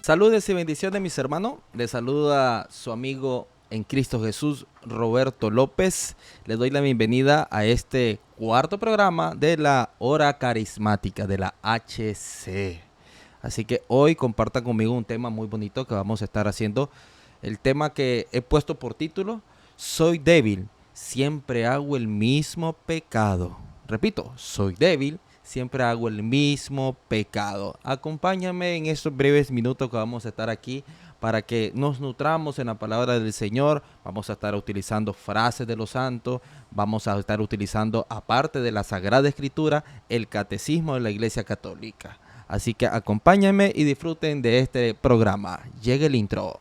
Saludes y bendiciones, mis hermanos. Les saluda su amigo en Cristo Jesús, Roberto López. Les doy la bienvenida a este cuarto programa de la Hora Carismática de la HC. Así que hoy compartan conmigo un tema muy bonito que vamos a estar haciendo. El tema que he puesto por título: Soy débil, siempre hago el mismo pecado. Repito, soy débil, siempre hago el mismo pecado. Acompáñame en estos breves minutos que vamos a estar aquí para que nos nutramos en la palabra del Señor. Vamos a estar utilizando frases de los santos. Vamos a estar utilizando, aparte de la Sagrada Escritura, el Catecismo de la Iglesia Católica. Así que acompáñenme y disfruten de este programa. Llega el intro.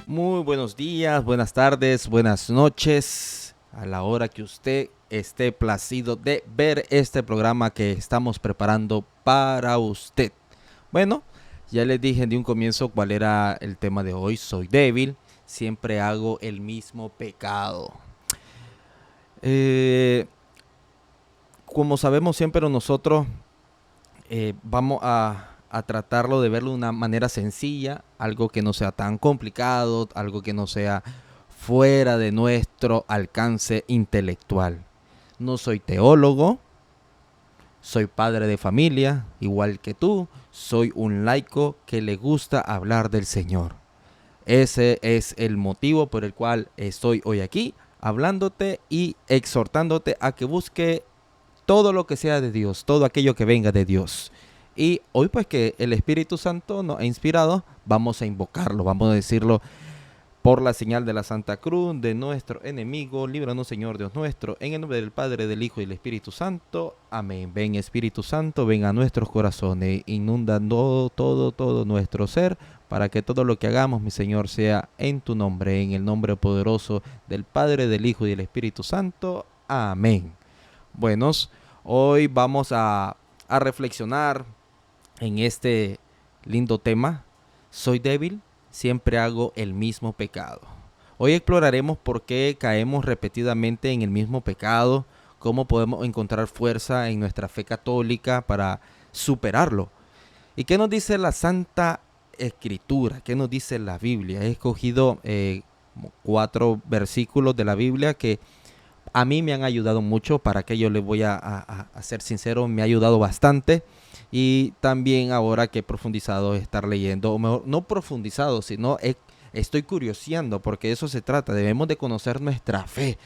Muy buenos días, buenas tardes, buenas noches, a la hora que usted esté placido de ver este programa que estamos preparando para usted. Bueno, ya les dije de un comienzo cuál era el tema de hoy. Soy débil, siempre hago el mismo pecado. Como sabemos siempre nosotros vamos a tratarlo de verlo de una manera sencilla, algo que no sea tan complicado, algo que no sea fuera de nuestro alcance intelectual. No soy teólogo, soy padre de familia, igual que tú, soy un laico que le gusta hablar del Señor. Ese es el motivo por el cual estoy hoy aquí, hablándote y exhortándote a que busque todo lo que sea de Dios, todo aquello que venga de Dios. Y hoy pues que el Espíritu Santo nos ha inspirado, vamos a invocarlo, vamos a decirlo: por la señal de la Santa Cruz de nuestro enemigo, líbranos, Señor Dios nuestro, en el nombre del Padre, del Hijo y del Espíritu Santo. Amén. Ven, Espíritu Santo, ven a nuestros corazones, inundando todo nuestro ser, para que todo lo que hagamos, mi Señor, sea en tu nombre, en el nombre poderoso del Padre, del Hijo y del Espíritu Santo. Amén. Buenos, hoy vamos a reflexionar en este lindo tema: soy débil, siempre hago el mismo pecado. Hoy exploraremos por qué caemos repetidamente en el mismo pecado, cómo podemos encontrar fuerza en nuestra fe católica para superarlo. ¿Y qué nos dice la Santa Escritura? ¿Qué nos dice la Biblia? He escogido 4 versículos de la Biblia que a mí me han ayudado mucho. Para que yo les voy a ser sincero, me ha ayudado bastante. Y también ahora que he profundizado, estar leyendo, o mejor, no profundizado, sino estoy curioseando, porque de eso se trata. Debemos de conocer nuestra fe.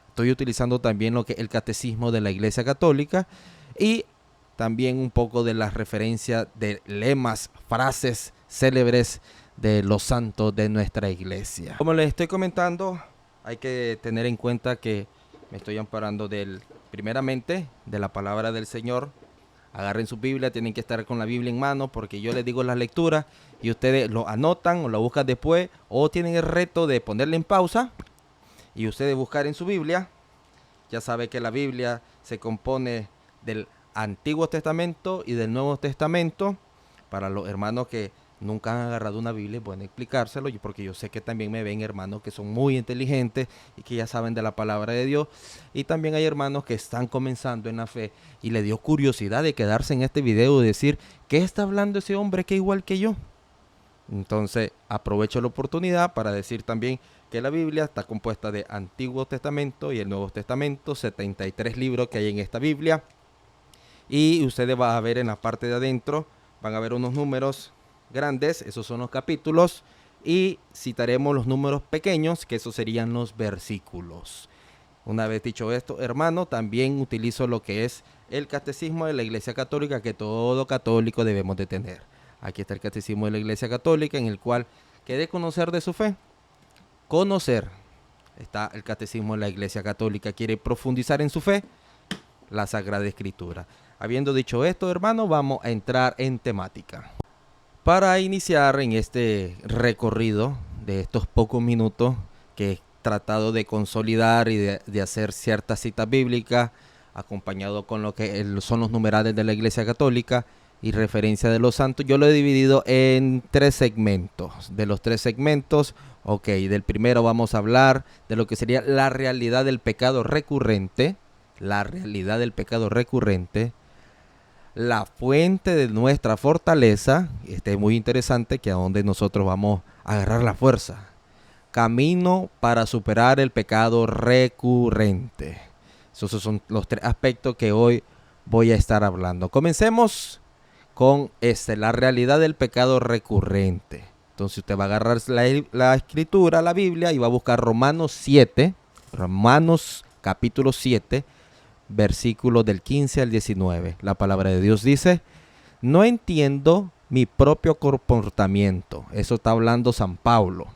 Estoy utilizando también lo que el Catecismo de la Iglesia Católica y también un poco de las referencias de lemas, frases célebres de los santos de nuestra iglesia. Como les estoy comentando, hay que tener en cuenta que me estoy amparando primeramente de la palabra del Señor. Agarren su Biblia, tienen que estar con la Biblia en mano, porque yo les digo las lecturas y ustedes lo anotan o lo buscan después, o tienen el reto de ponerle en pausa y ustedes buscar en su Biblia. Ya sabe que la Biblia se compone del Antiguo Testamento y del Nuevo Testamento. Para los hermanos que nunca han agarrado una Biblia, pueden explicárselo, porque yo sé que también me ven hermanos que son muy inteligentes y que ya saben de la palabra de Dios. Y también hay hermanos que están comenzando en la fe y le dio curiosidad de quedarse en este video y decir: ¿qué está hablando ese hombre que es igual que yo? Entonces aprovecho la oportunidad para decir también que la Biblia está compuesta de Antiguo Testamento y el Nuevo Testamento, 73 libros que hay en esta Biblia. Y ustedes van a ver en la parte de adentro, van a ver unos números grandes, esos son los capítulos, y citaremos los números pequeños, que esos serían los versículos. Una vez dicho esto, hermano, también utilizo lo que es el Catecismo de la Iglesia Católica, que todo católico debemos de tener. Aquí está el Catecismo de la Iglesia Católica, en el cual quiere conocer de su fe. Conocer. Está el Catecismo de la Iglesia Católica. Quiere profundizar en su fe, la Sagrada Escritura. Habiendo dicho esto, hermano, vamos a entrar en temática. Para iniciar en este recorrido de estos pocos minutos que he tratado de consolidar y de hacer ciertas citas bíblicas, acompañado con lo que son los numerales de la Iglesia Católica y referencia de los santos, yo lo he dividido en 3 segmentos. De los 3 segmentos, del primero vamos a hablar de lo que sería la realidad del pecado recurrente. la realidad del pecado recurrente, la fuente de nuestra fortaleza. Este es muy interesante, que a donde nosotros vamos a agarrar la fuerza. Camino para superar el pecado recurrente. Esos son los tres aspectos que hoy voy a estar hablando. Comencemos con la realidad del pecado recurrente. Entonces usted va a agarrar la escritura, la Biblia, y va a buscar Romanos 7, Romanos capítulo 7, versículos del 15 al 19. La palabra de Dios dice: no entiendo mi propio comportamiento. Eso está hablando San Pablo.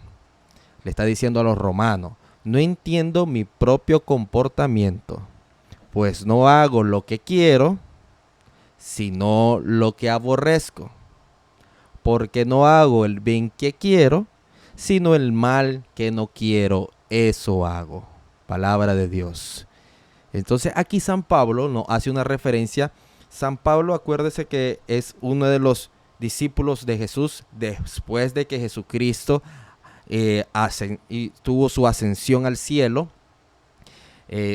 Le está diciendo a los romanos: no entiendo mi propio comportamiento, pues no hago lo que quiero, sino lo que aborrezco. Porque no hago el bien que quiero, sino el mal que no quiero, eso hago. Palabra de Dios. Entonces aquí San Pablo nos hace una referencia. San Pablo, acuérdese que es uno de los discípulos de Jesús después de que Jesucristo tuvo su ascensión al cielo.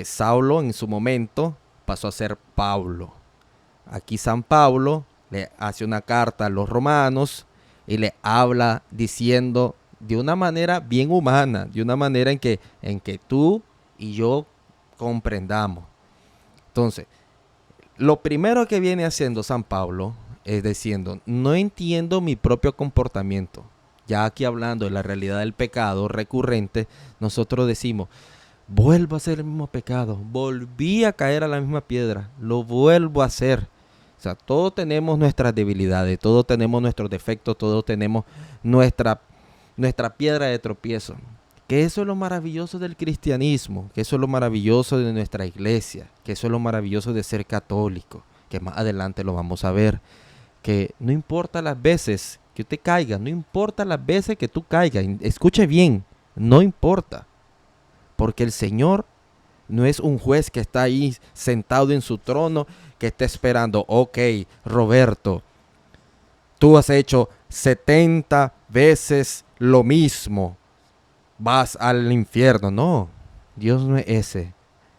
Saulo en su momento pasó a ser Pablo. Aquí San Pablo le hace una carta a los romanos y le habla diciendo de una manera bien humana, de una manera en que tú y yo comprendamos. Entonces, lo primero que viene haciendo San Pablo es diciendo: no entiendo mi propio comportamiento. Ya aquí hablando de la realidad del pecado recurrente, nosotros decimos: vuelvo a hacer el mismo pecado, volví a caer a la misma piedra, lo vuelvo a hacer. O sea, todos tenemos nuestras debilidades, todos tenemos nuestros defectos, todos tenemos nuestra piedra de tropiezo. Que eso es lo maravilloso del cristianismo, que eso es lo maravilloso de nuestra iglesia, que eso es lo maravilloso de ser católico, que más adelante lo vamos a ver. Que no importa las veces que usted caiga, no importa las veces que tú caigas, escuche bien, no importa. Porque el Señor no es un juez que está ahí sentado en su trono, que está esperando: ok, Roberto, tú has hecho 70 veces lo mismo, vas al infierno. No, Dios no es ese.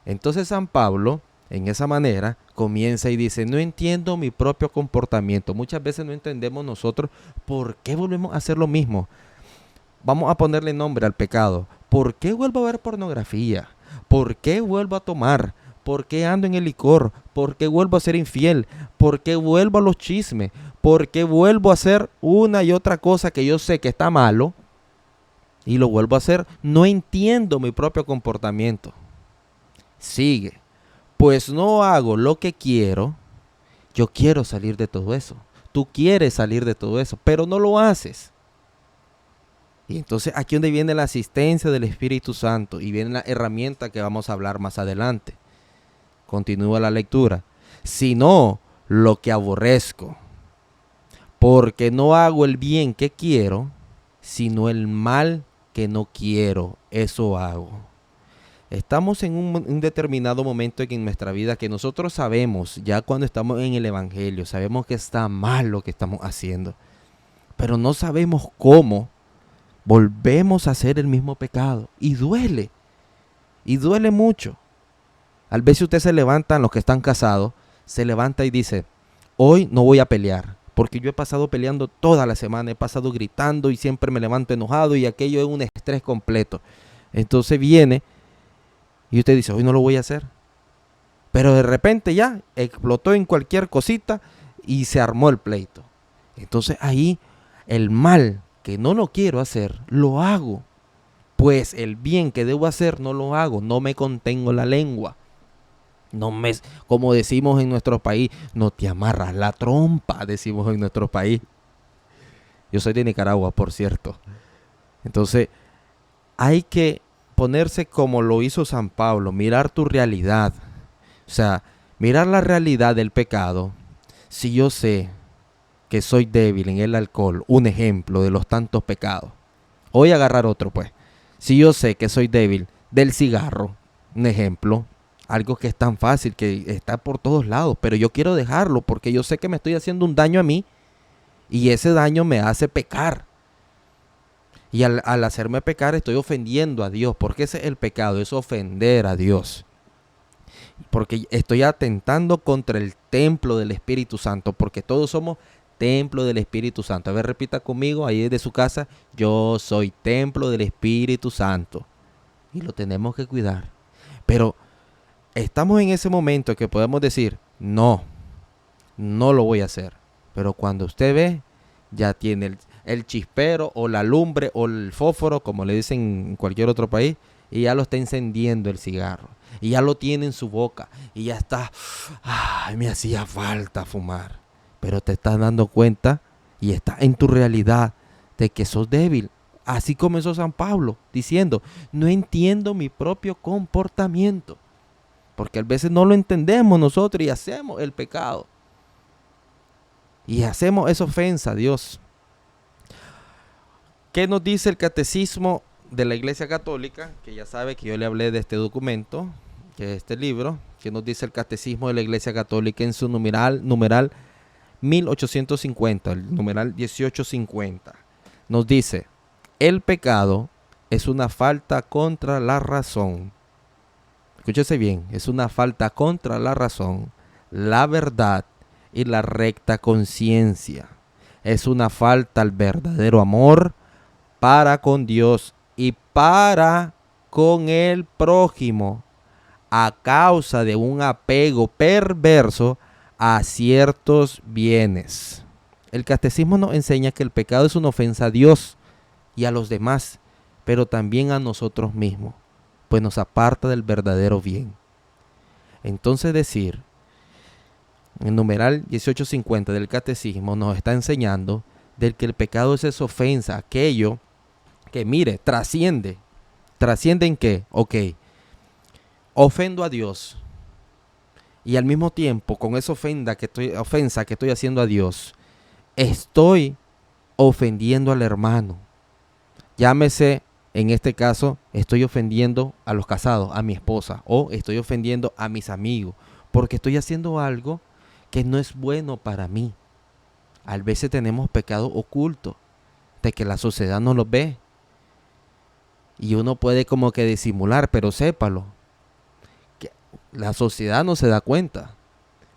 Entonces San Pablo, en esa manera, comienza y dice: no entiendo mi propio comportamiento. Muchas veces no entendemos nosotros por qué volvemos a hacer lo mismo. Vamos a ponerle nombre al pecado. ¿Por qué vuelvo a ver pornografía? ¿Por qué vuelvo a tomar? ¿Por qué ando en el licor? ¿Por qué vuelvo a ser infiel? ¿Por qué vuelvo a los chismes? ¿Por qué vuelvo a hacer una y otra cosa que yo sé que está malo y lo vuelvo a hacer? No entiendo mi propio comportamiento. Sigue: pues no hago lo que quiero. Yo quiero salir de todo eso. Tú quieres salir de todo eso, pero no lo haces. Y entonces aquí es donde viene la asistencia del Espíritu Santo y viene la herramienta que vamos a hablar más adelante. Continúa la lectura. Sino lo que aborrezco, porque no hago el bien que quiero, sino el mal que no quiero, eso hago. Estamos en un determinado momento en nuestra vida que nosotros sabemos, ya cuando estamos en el Evangelio, sabemos que está mal lo que estamos haciendo, pero no sabemos cómo. Volvemos a hacer el mismo pecado y duele mucho. Al veces usted se levanta, los que están casados, se levanta y dice: hoy no voy a pelear, porque yo he pasado peleando toda la semana, he pasado gritando y siempre me levanto enojado y aquello es un estrés completo. Entonces viene y usted dice: hoy no lo voy a hacer. Pero de repente ya explotó en cualquier cosita y se armó el pleito. Entonces ahí el mal que no lo quiero hacer, lo hago. Pues el bien que debo hacer no lo hago, no me contengo la lengua. Como decimos en nuestro país, no te amarras la trompa, decimos en nuestro país. Yo soy de Nicaragua, por cierto. Entonces, hay que ponerse como lo hizo San Pablo, mirar tu realidad. O sea, mirar la realidad del pecado. Si yo sé que soy débil en el alcohol, un ejemplo de los tantos pecados. Voy a agarrar otro, pues. Si yo sé que soy débil del cigarro, un ejemplo, algo que es tan fácil, que está por todos lados, pero yo quiero dejarlo porque yo sé que me estoy haciendo un daño a mí y ese daño me hace pecar. Y al hacerme pecar estoy ofendiendo a Dios, porque ese es el pecado, es ofender a Dios. porque estoy atentando contra el templo del Espíritu Santo, porque todos somos templo del Espíritu Santo. A ver, repita conmigo ahí desde su casa: yo soy templo del Espíritu Santo. Y lo tenemos que cuidar. Pero estamos en ese momento que podemos decir, no, no lo voy a hacer. Pero cuando usted ve, ya tiene el chispero o la lumbre o el fósforo, como le dicen en cualquier otro país, y ya lo está encendiendo el cigarro. Y ya lo tiene en su boca. Y ya está, ay, me hacía falta fumar. Pero te estás dando cuenta y está en tu realidad de que sos débil. Así comenzó San Pablo diciendo, no entiendo mi propio comportamiento. Porque a veces no lo entendemos nosotros y hacemos el pecado. Y hacemos esa ofensa a Dios. ¿Qué nos dice el catecismo de la Iglesia Católica? Que ya sabe que yo le hablé de este documento, que es este libro. ¿Qué nos dice el catecismo de la Iglesia Católica en su numeral 1850, el numeral 1850? Nos dice, el pecado es una falta contra la razón. Escúchese bien, es una falta contra la razón, la verdad y la recta conciencia. Es una falta al verdadero amor para con Dios y para con el prójimo, a causa de un apego perverso a ciertos bienes. El catecismo nos enseña que el pecado es una ofensa a Dios y a los demás, pero también a nosotros mismos, pues nos aparta del verdadero bien. Entonces decir, el numeral 1850 del catecismo nos está enseñando del que el pecado es esa ofensa, aquello que, mire, trasciende. ¿Trasciende en qué? Ok, ofendo a Dios y al mismo tiempo con esa ofensa que estoy haciendo a Dios, estoy ofendiendo al hermano. Llámese, en este caso, estoy ofendiendo a los casados, a mi esposa, o estoy ofendiendo a mis amigos, porque estoy haciendo algo que no es bueno para mí. A veces tenemos pecado oculto, de que la sociedad no lo ve. Y uno puede como que disimular, pero sépalo, que la sociedad no se da cuenta.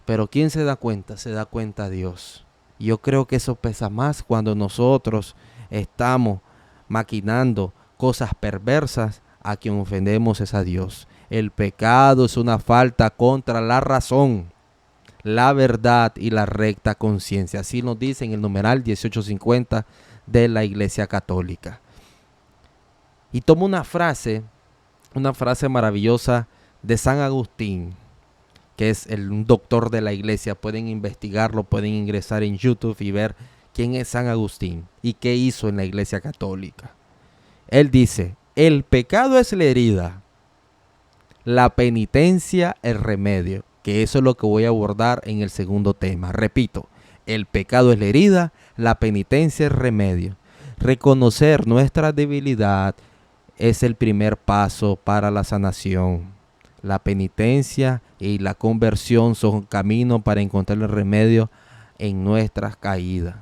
Pero ¿quién se da cuenta? Se da cuenta Dios. Yo creo que eso pesa más cuando nosotros estamos maquinando cosas perversas. A quien ofendemos es a Dios. El pecado es una falta contra la razón, la verdad y la recta conciencia. Así nos dice en el numeral 1850 de la Iglesia Católica. Y tomo una frase maravillosa de San Agustín, que es un doctor de la iglesia. Pueden investigarlo, pueden ingresar en YouTube y ver quién es San Agustín y qué hizo en la Iglesia Católica. Él dice, el pecado es la herida, la penitencia el remedio, que eso es lo que voy a abordar en el segundo tema. Repito, el pecado es la herida, la penitencia el remedio. Reconocer nuestra debilidad es el primer paso para la sanación. La penitencia y la conversión son caminos para encontrar el remedio en nuestras caídas.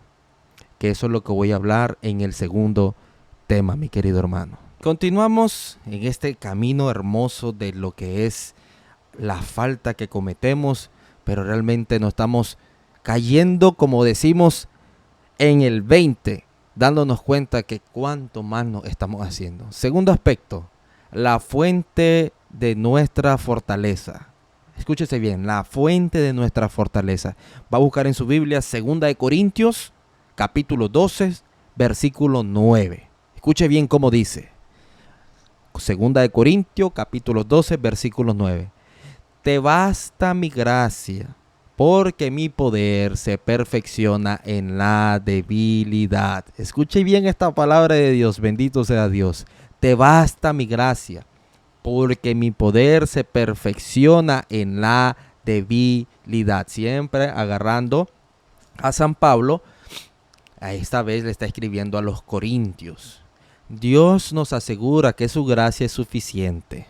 Que eso es lo que voy a hablar en el segundo tema, mi querido hermano. Continuamos en este camino hermoso de lo que es la falta que cometemos, pero realmente no estamos cayendo, como decimos, en el 20, dándonos cuenta que cuánto mal nos estamos haciendo. Segundo aspecto, la fuente de nuestra fortaleza. Escúchese bien, la fuente de nuestra fortaleza. Va a buscar en su Biblia 2 de Corintios, capítulo 12, versículo 9. Escuche bien cómo dice. 2 de Corintios, capítulo 12, versículo 9. Te basta mi gracia, porque mi poder se perfecciona en la debilidad. Escuche bien esta palabra de Dios, bendito sea Dios. Te basta mi gracia, porque mi poder se perfecciona en la debilidad. Siempre agarrando a San Pablo, a esta vez le está escribiendo a los corintios. Dios nos asegura que su gracia es suficiente.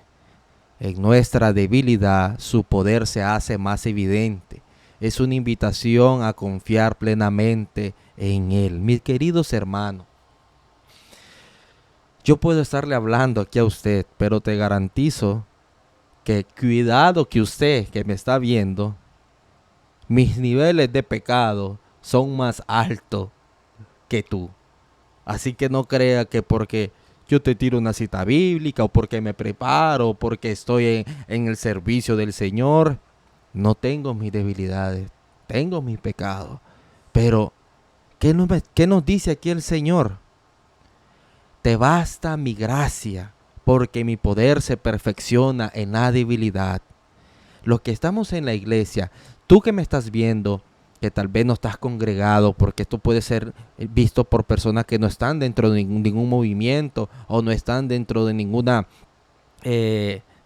En nuestra debilidad, su poder se hace más evidente. Es una invitación a confiar plenamente en Él. Mis queridos hermanos, yo puedo estarle hablando aquí a usted, pero te garantizo que cuidado que usted que me está viendo, mis niveles de pecado son más altos que tú. Así que no crea que porque yo te tiro una cita bíblica o porque me preparo o porque estoy en el servicio del Señor, no tengo mis debilidades, tengo mis pecados. Pero, ¿qué nos dice aquí el Señor? Te basta mi gracia, porque mi poder se perfecciona en la debilidad. Los que estamos en la iglesia, tú que me estás viendo, que tal vez no estás congregado, porque esto puede ser visto por personas que no están dentro de ningún movimiento o no están dentro de ninguna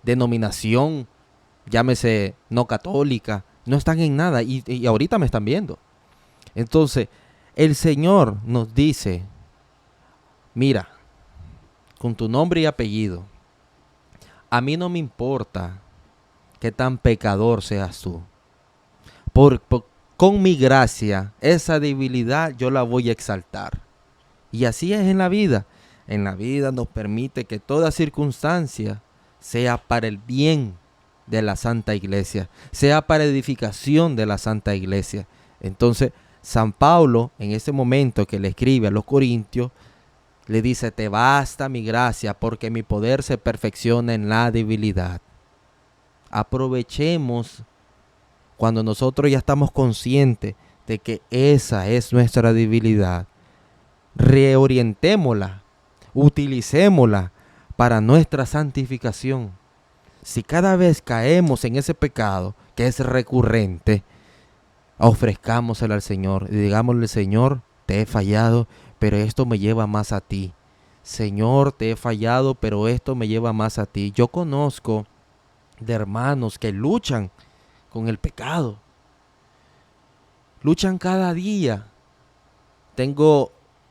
denominación, llámese no católica, no están en nada y ahorita me están viendo. Entonces, el Señor nos dice, mira, con tu nombre y apellido, a mí no me importa qué tan pecador seas tú. Con mi gracia, esa debilidad yo la voy a exaltar. Y así es en la vida. En la vida nos permite que toda circunstancia sea para el bien de la Santa Iglesia, sea para edificación de la Santa Iglesia. Entonces, San Pablo, en ese momento que le escribe a los Corintios, le dice, te basta mi gracia porque mi poder se perfecciona en la debilidad. Aprovechemos cuando nosotros ya estamos conscientes de que esa es nuestra debilidad. Reorientémosla, utilicémosla para nuestra santificación. Si cada vez caemos en ese pecado que es recurrente, ofrezcámoselo al Señor y digámosle, Señor, te he fallado, pero esto me lleva más a ti. Señor, te he fallado, pero esto me lleva más a ti. Yo conozco de hermanos que luchan con el pecado. Luchan cada día.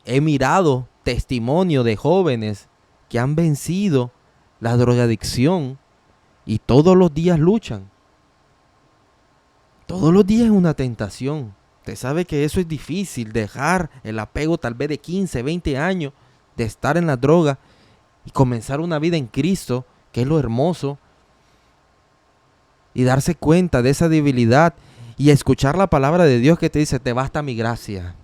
He mirado testimonio de jóvenes que han vencido la drogadicción y todos los días luchan. Todos los días es una tentación. Usted sabe que eso es difícil, dejar el apego tal vez de 15, 20 años de estar en la droga y comenzar una vida en Cristo, que es lo hermoso, y darse cuenta de esa debilidad y escuchar la palabra de Dios que te dice, te basta mi gracia,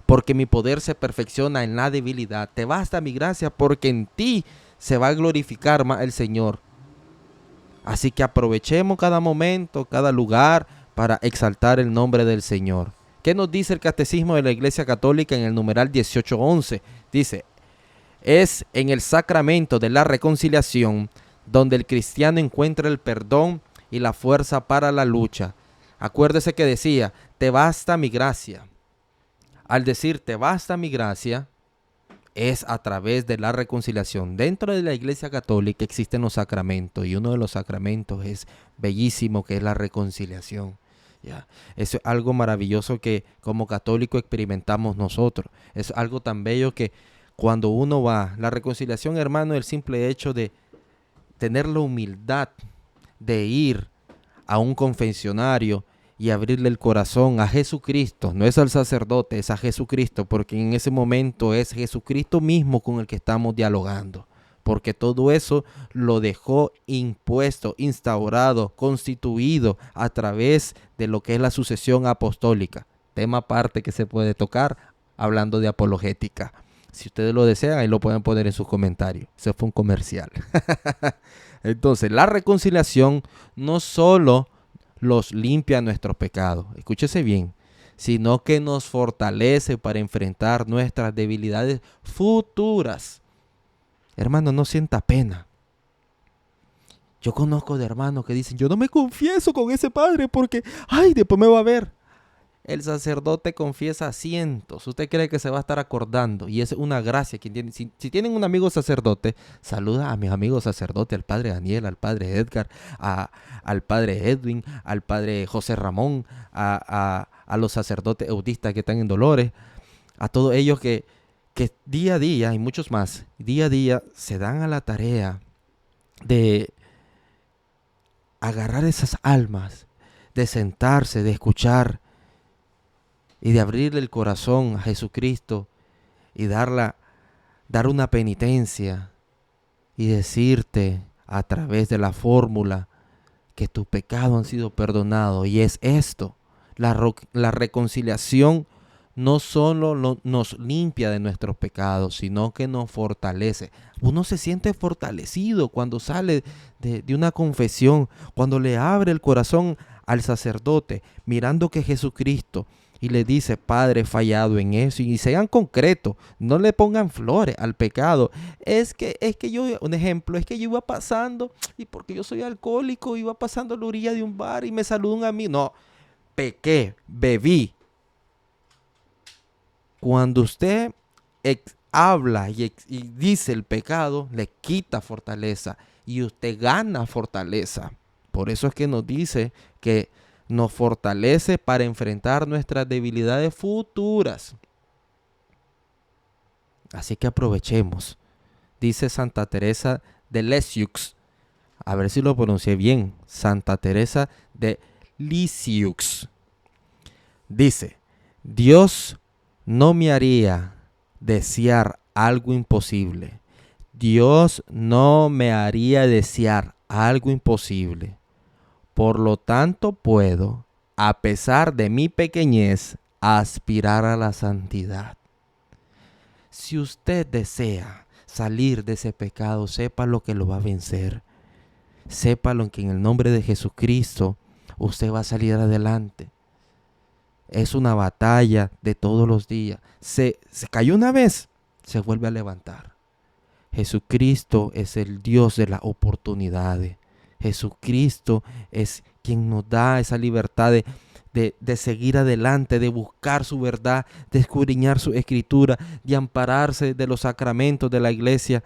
porque mi poder se perfecciona en la debilidad. Te basta mi gracia porque en ti se va a glorificar más el Señor. Así que aprovechemos cada momento, cada lugar para exaltar el nombre del Señor. ¿Qué nos dice el Catecismo de la Iglesia Católica en el numeral 1811? Dice, es en el sacramento de la reconciliación donde el cristiano encuentra el perdón y la fuerza para la lucha. Acuérdese que decía, te basta mi gracia. Al decir te basta mi gracia, es a través de la reconciliación. Dentro de la Iglesia Católica existen los sacramentos y uno de los sacramentos es bellísimo, que es la reconciliación. ¿Ya? Eso es algo maravilloso que como católico experimentamos nosotros. Es algo tan bello que cuando uno va, la reconciliación, hermano, el simple hecho de tener la humildad de ir a un confesionario y abrirle el corazón a Jesucristo, no es al sacerdote, es a Jesucristo, porque en ese momento es Jesucristo mismo con el que estamos dialogando, porque todo eso lo dejó impuesto, instaurado, constituido a través de lo que es la sucesión apostólica, tema aparte que se puede tocar hablando de apologética. Si ustedes lo desean, ahí lo pueden poner en sus comentarios. Ese fue un comercial. Entonces, la reconciliación no solo los limpia nuestros pecados, escúchese bien, sino que nos fortalece para enfrentar nuestras debilidades futuras. Hermano, no sienta pena. Yo conozco de hermanos que dicen, yo no me confieso con ese padre porque, ay, después me va a ver. El sacerdote confiesa cientos. Usted cree que se va a estar acordando. Y es una gracia. Si tienen un amigo sacerdote, saluda a mis amigos sacerdotes, al padre Daniel, al padre Edgar, al padre Edwin, al padre José Ramón, a los sacerdotes autistas que están en Dolores, a todos ellos que día a día, y muchos más, día a día se dan a la tarea de agarrar esas almas, de sentarse, de escuchar, y de abrirle el corazón a Jesucristo y dar una penitencia y decirte a través de la fórmula que tus pecados han sido perdonados. Y es esto, la reconciliación no solo nos limpia de nuestros pecados, sino que nos fortalece. Uno se siente fortalecido cuando sale de una confesión, cuando le abre el corazón al sacerdote, mirando que Jesucristo, y le dice: Padre, he fallado en eso. Y sean concretos, no le pongan flores al pecado. Es que yo, un ejemplo, es que yo iba pasando, y porque yo soy alcohólico, iba pasando a la orilla de un bar y me saludó un amigo. No, pequé, bebí. Cuando usted habla y dice el pecado, le quita fortaleza y usted gana fortaleza. Por eso es que nos dice que nos fortalece para enfrentar nuestras debilidades futuras. Así que aprovechemos. Dice Santa Teresa de Lisieux, a ver si lo pronuncié bien, Santa Teresa de Lisieux. Dice: Dios no me haría desear algo imposible. Dios no me haría desear algo imposible. Por lo tanto, puedo, a pesar de mi pequeñez, aspirar a la santidad. Si usted desea salir de ese pecado, sepa lo que lo va a vencer. Sépalo que en el nombre de Jesucristo usted va a salir adelante. Es una batalla de todos los días. Se cayó una vez, se vuelve a levantar. Jesucristo es el Dios de las oportunidades. Jesucristo es quien nos da esa libertad de seguir adelante, de buscar su verdad, de escudriñar su escritura, de ampararse de los sacramentos de la iglesia.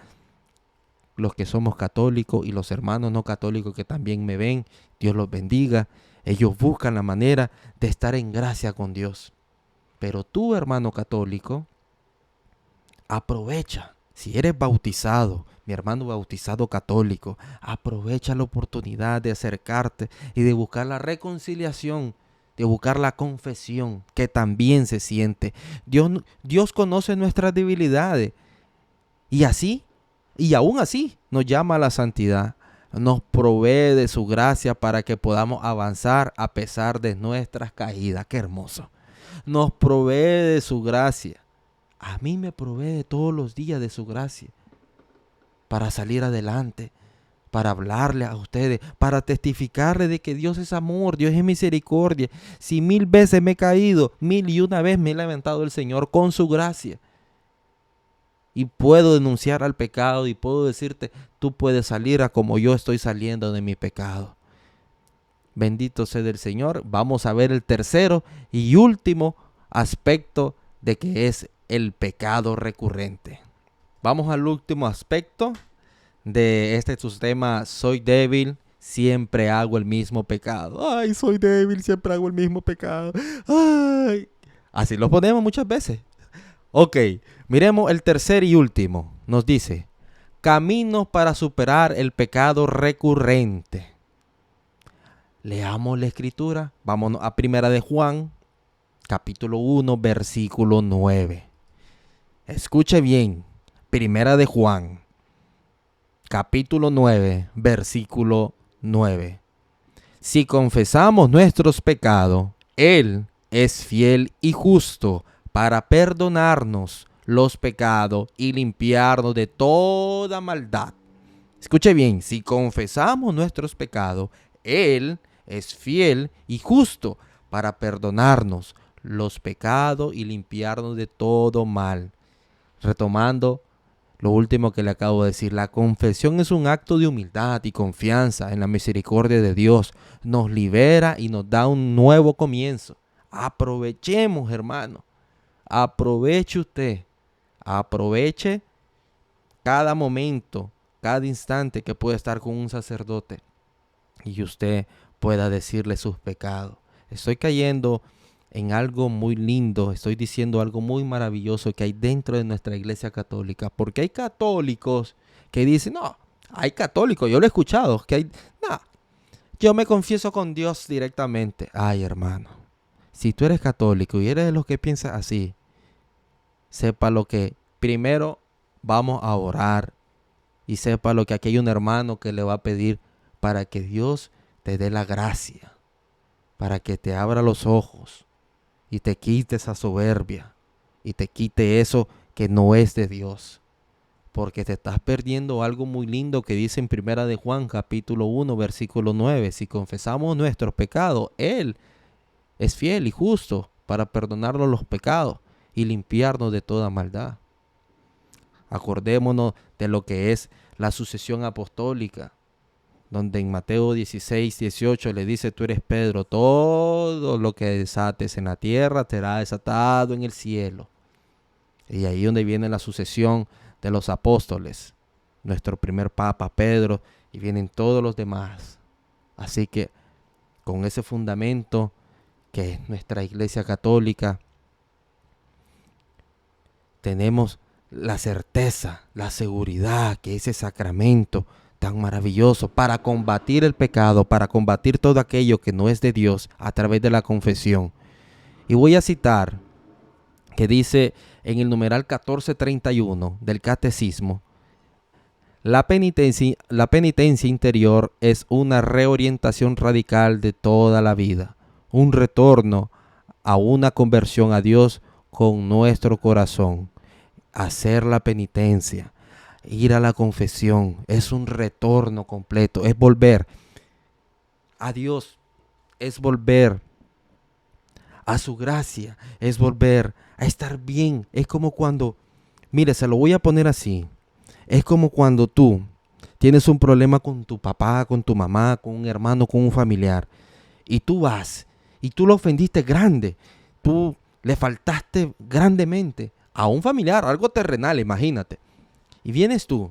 Los que somos católicos y los hermanos no católicos que también me ven, Dios los bendiga. Ellos buscan la manera de estar en gracia con Dios. Pero tú, hermano católico, aprovecha. Si eres bautizado, mi hermano bautizado católico, aprovecha la oportunidad de acercarte y de buscar la reconciliación, de buscar la confesión que también se siente. Dios conoce nuestras debilidades y aún así nos llama a la santidad. Nos provee de su gracia para que podamos avanzar a pesar de nuestras caídas. Qué hermoso. Nos provee de su gracia. A mí me provee todos los días de su gracia para salir adelante, para hablarle a ustedes, para testificarle de que Dios es amor, Dios es misericordia. Si 1000 veces me he caído, 1001 vez me he levantado el Señor con su gracia. Y puedo denunciar al pecado y puedo decirte: tú puedes salir a como yo estoy saliendo de mi pecado. Bendito sea el Señor. Vamos a ver el tercero y último aspecto de que es el pecado recurrente. Vamos al último aspecto de este su tema: soy débil, siempre hago el mismo pecado. Ay, soy débil, siempre hago el mismo pecado. Ay. Así lo ponemos muchas veces. Ok, miremos el tercer y último. Nos dice: caminos para superar el pecado recurrente. Leamos la escritura. Vámonos a Primera de Juan, capítulo 1, versículo 9. Escuche bien. Primera de Juan, capítulo 9, versículo 9. Si confesamos nuestros pecados, Él es fiel y justo para perdonarnos los pecados y limpiarnos de toda maldad. Escuche bien, si confesamos nuestros pecados, Él es fiel y justo para perdonarnos los pecados y limpiarnos de todo mal. Retomando lo último que le acabo de decir, la confesión es un acto de humildad y confianza en la misericordia de Dios. Nos libera y nos da un nuevo comienzo. Aprovechemos, hermano. Aproveche usted. Aproveche cada momento, cada instante que puede estar con un sacerdote y usted pueda decirle sus pecados. Estoy cayendo en algo muy lindo, estoy diciendo algo muy maravilloso que hay dentro de nuestra iglesia católica, porque hay católicos que dicen: no, hay católicos, yo lo he escuchado, que hay, no, yo me confieso con Dios directamente. Ay, hermano, si tú eres católico y eres de los que piensas así, sepa lo que primero vamos a orar y sepa lo que aquí hay un hermano que le va a pedir para que Dios te dé la gracia para que te abra los ojos y te quite esa soberbia y te quite eso que no es de Dios. Porque te estás perdiendo algo muy lindo que dice en Primera de Juan, capítulo 1, versículo 9. Si confesamos nuestros pecados, Él es fiel y justo para perdonarnos los pecados y limpiarnos de toda maldad. Acordémonos de lo que es la sucesión apostólica, donde en Mateo 16, 18 le dice: tú eres Pedro, todo lo que desates en la tierra será desatado en el cielo. Y ahí donde viene la sucesión de los apóstoles, nuestro primer papa Pedro, y vienen todos los demás. Así que con ese fundamento que es nuestra Iglesia Católica, tenemos la certeza, la seguridad que ese sacramento tan maravilloso para combatir el pecado, para combatir todo aquello que no es de Dios a través de la confesión. Y voy a citar que dice en el numeral 1431 del Catecismo: la penitencia interior es una reorientación radical de toda la vida, un retorno a una conversión a Dios con nuestro corazón. Hacer la penitencia, ir a la confesión, es un retorno completo, es volver a Dios, es volver a su gracia, es volver a estar bien. Es como cuando, mire, se lo voy a poner así, es como cuando tú tienes un problema con tu papá, con tu mamá, con un hermano, con un familiar, y tú vas y tú lo ofendiste grande, tú le faltaste grandemente a un familiar, algo terrenal, imagínate. Y vienes tú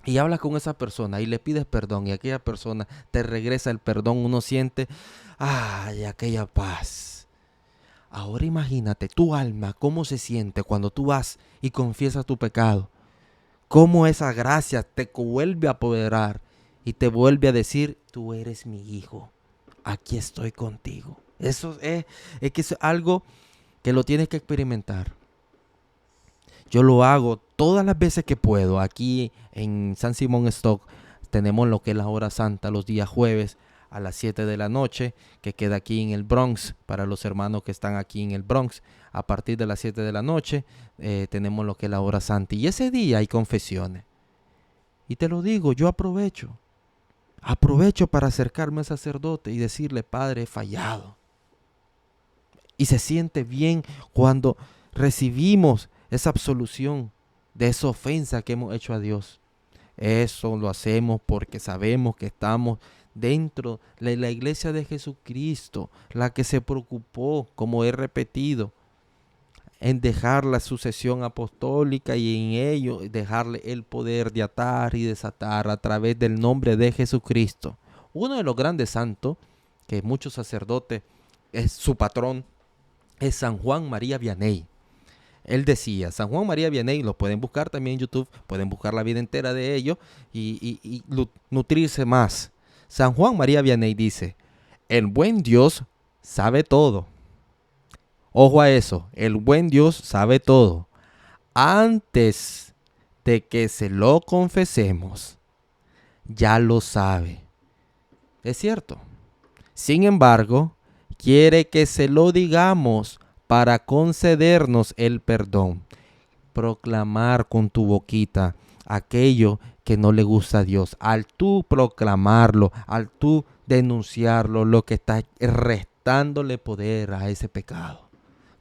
y hablas con esa persona y le pides perdón y aquella persona te regresa el perdón. Uno siente, ay, aquella paz. Ahora imagínate tu alma, cómo se siente cuando tú vas y confiesas tu pecado. Cómo esa gracia te vuelve a apoderar y te vuelve a decir: tú eres mi hijo, aquí estoy contigo. Eso es que es algo que lo tienes que experimentar. Yo lo hago todas las veces que puedo. Aquí en San Simón Stock tenemos lo que es la hora santa los días jueves a las 7 de la noche, que queda aquí en el Bronx, para los hermanos que están aquí en el Bronx. A partir de las 7 de la noche tenemos lo que es la hora santa. Y ese día hay confesiones. Y te lo digo, yo aprovecho para acercarme al sacerdote y decirle: Padre, he fallado. Y se siente bien cuando recibimos esa absolución de esa ofensa que hemos hecho a Dios. Eso lo hacemos porque sabemos que estamos dentro de la iglesia de Jesucristo, la que se preocupó, como he repetido, en dejar la sucesión apostólica y en ello dejarle el poder de atar y desatar a través del nombre de Jesucristo. Uno de los grandes santos, que muchos sacerdotes es su patrón, es San Juan María Vianney. Él decía, San Juan María Vianney, lo pueden buscar también en YouTube, pueden buscar la vida entera de ellos y nutrirse más. San Juan María Vianney dice: el buen Dios sabe todo. Ojo a eso, el buen Dios sabe todo. Antes de que se lo confesemos, ya lo sabe. Es cierto. Sin embargo, quiere que se lo digamos para concedernos el perdón. Proclamar con tu boquita aquello que no le gusta a Dios. Al tú proclamarlo, al tú denunciarlo, lo que está restándole poder a ese pecado.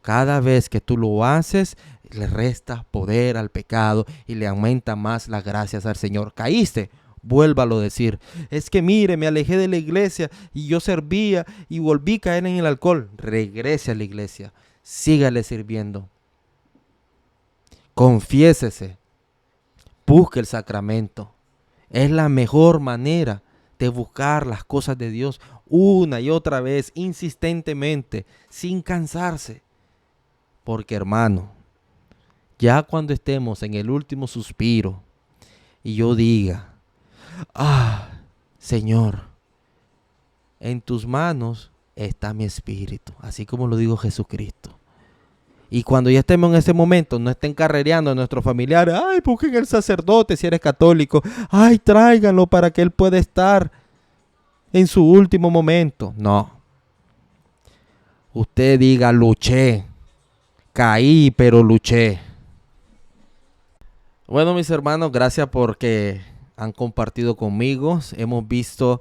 Cada vez que tú lo haces, le restas poder al pecado y le aumenta más las gracias al Señor. Caíste, vuélvalo a decir. Es que mire, me alejé de la iglesia y yo servía y volví a caer en el alcohol. Regrese a la iglesia, sígale sirviendo. Confiésese, busque el sacramento. Es la mejor manera de buscar las cosas de Dios una y otra vez, insistentemente, sin cansarse. Porque, hermano, ya cuando estemos en el último suspiro y yo diga: Señor, en tus manos está mi espíritu, así como lo dijo Jesucristo. Y cuando ya estemos en ese momento, no estén carrereando a nuestros familiares: ay, busquen el sacerdote si eres católico, ay, tráiganlo para que él pueda estar. en su último momento. No. Usted diga, luché. Caí, pero luché. Bueno, mis hermanos, gracias porque han compartido conmigo. Hemos visto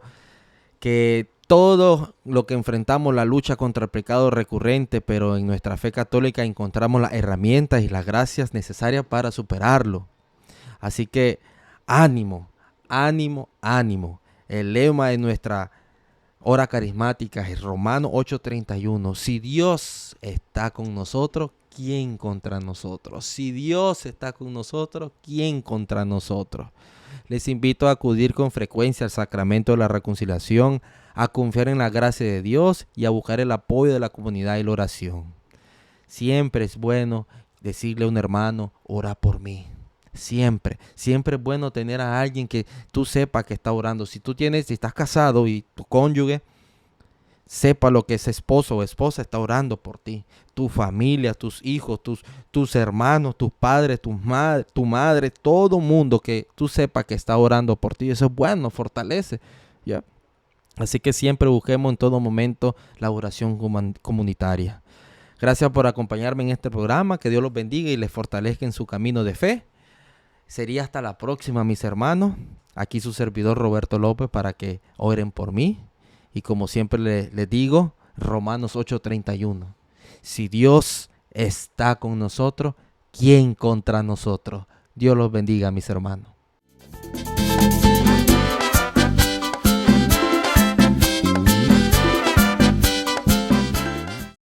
que todo lo que enfrentamos, la lucha contra el pecado recurrente, pero en nuestra fe católica encontramos las herramientas y las gracias necesarias para superarlo. Así que ánimo, ánimo, ánimo. El lema de nuestra hora carismática es Romanos 8:31. Si Dios está con nosotros, ¿quién contra nosotros? Si Dios está con nosotros, ¿quién contra nosotros? Les invito a acudir con frecuencia al sacramento de la reconciliación, a confiar en la gracia de Dios y a buscar el apoyo de la comunidad y la oración. Siempre es bueno decirle a un hermano, ora por mí. Siempre es bueno tener a alguien que tú sepas que está orando. Si estás casado y tu cónyuge sepa lo que ese esposo o esposa está orando por ti, tu familia, tus hijos, tus hermanos, tus padres, tu madre, todo mundo que tú sepas que está orando por ti. Eso es bueno, fortalece. ¿Ya? Así que siempre busquemos en todo momento la oración comunitaria. Gracias por acompañarme en este programa. Que Dios los bendiga y les fortalezca en su camino de fe. Sería hasta la próxima, mis hermanos. Aquí su servidor Roberto López para que oren por mí. Y como siempre les digo, Romanos 8:31. Si Dios está con nosotros, ¿quién contra nosotros? Dios los bendiga, mis hermanos.